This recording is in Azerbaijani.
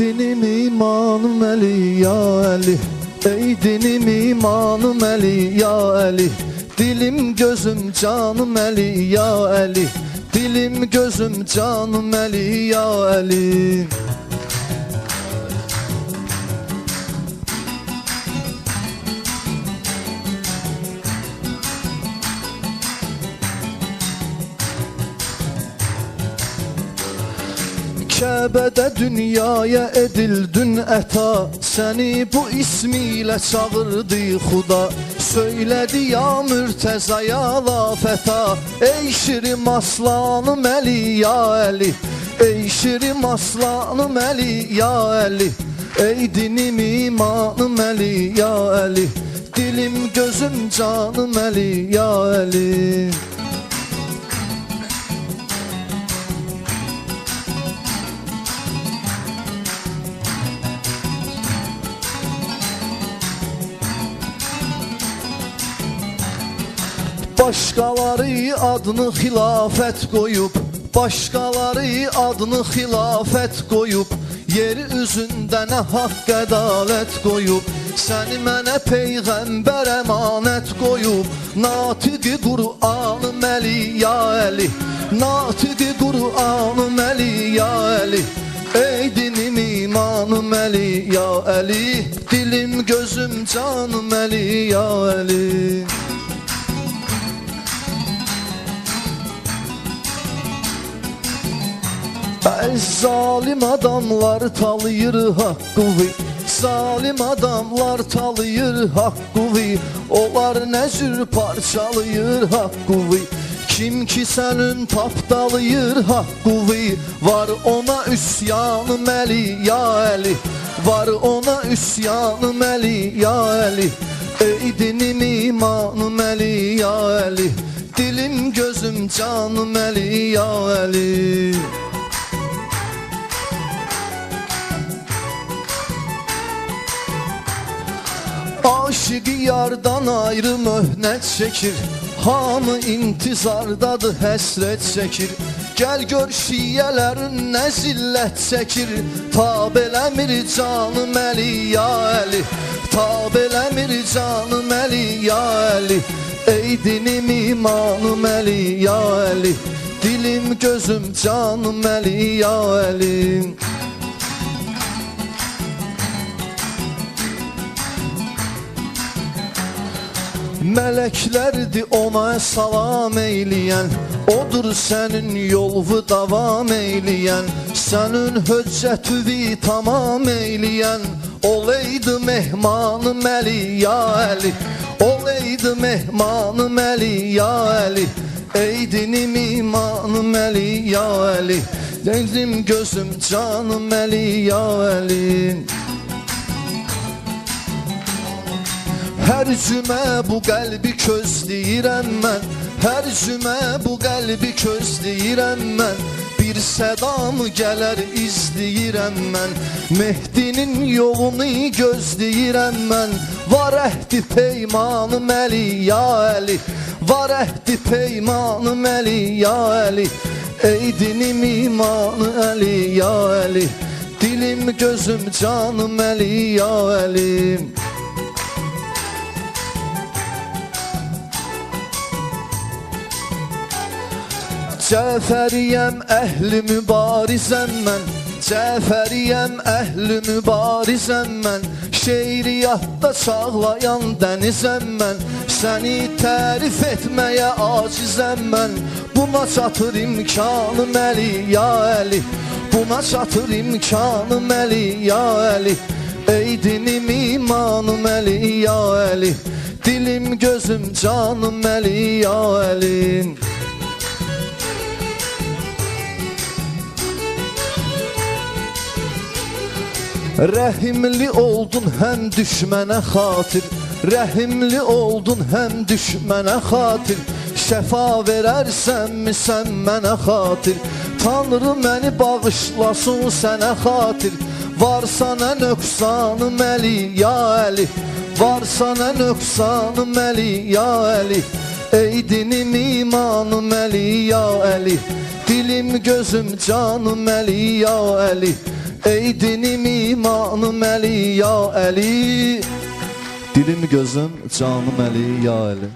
dinim imanım Əli ya Əli, ey dinim imanım Əli ya Əli, dilim gözüm canım Əli ya Əli, dilim gözüm canım Əli ya Əli. Kəbədə dünyaya edildin əta, səni bu ismiyle çağırdı Xuda. Söylədi ya Mürtəza ya lafəta, ey şirim aslanım Əli ya Əli, ey şirim aslanım Əli ya Əli, ey dinim imanım Əli ya Əli, dilim gözüm canım Əli ya Əli. Başqaları adını xilafət qoyub, başqaları adını xilafət qoyub, yeri üzündə nə haqq ədalət qoyub, səni mənə peyğəmbər əmanət qoyub. Natiqi Qur'anım Əli ya Əli, natiqi Qur'anım Əli ya Əli, ey dinim imanım Əli ya Əli, dilim gözüm canım Əli ya Əli. Zalim adamlar talıyır haqqı, zalim adamlar talıyır haqqı, onlar nə cür parçalayır haqqı. Kim ki sənin tapdalayır haqqı, var ona üsyanım Əli ya Əli, var ona üsyanım Əli ya Əli, ey dinim imanım Əli ya Əli, dilim gözüm canım Əli ya Əli. Aşıqı yardan ayrı möhnət çəkir, hamı intizardadır həsrət çəkir. Gəl gör şiyələrin nə zillət çəkir, tab eləmir canım Əli ya Əli, tab eləmir canım Əli ya Əli, ey dinim imanım Əli ya Əli, dilim gözüm canım Əli ya Əli. Mələklərdir ona salam eyləyən, odur sənin yolvu davam eyləyən, sənin höccətüvi tamam eyləyən, olaydı mehmanım Əli ya Əli, olaydı mehmanım Əli ya Əli, ey dinim imanım Əli ya Əli, dilim gözüm canım Əli ya Əli. Hər cümə bu qəlbi közləyirəm mən, hər cümə bu qəlbi közləyirəm mən, bir sədamı gələr izləyirəm mən, Mehdinin yolunu gözləyirəm mən. Var əhdi peymanım Əli ya Əli, var əhdi peymanım Əli ya Əli, ey dinim imanı Əli ya Əli, dilim gözüm canım Əli ya Əli. Cəfəriyəm əhli mübarizəm mən, Cəfəriyəm əhli mübarizəm mən, şeiriyyatda çağlayan dənizəm mən, səni tərif etməyə acizəm mən. Buna çatır imkanım Əli ya Əli, buna çatır imkanım Əli ya Əli, ey dinim imanım Əli ya Əli, dilim gözüm canım Əli ya Əli. Rəhimli oldun həm düşmənə xatir, rəhimli oldun həm düşmənə xatir, şəfa verərsənmi sən mənə xatir, Tanrı məni bağışlasın sənə xatir. Var sana nöqsanım Əli ya Əli, var sana nöqsanım Əli ya Əli, ey dinim imanım Əli ya Əli, dilim gözüm canım Əli ya Əli, Ey dinim imanım Əli ya Əli, dilim gözüm canım Əli ya Əli.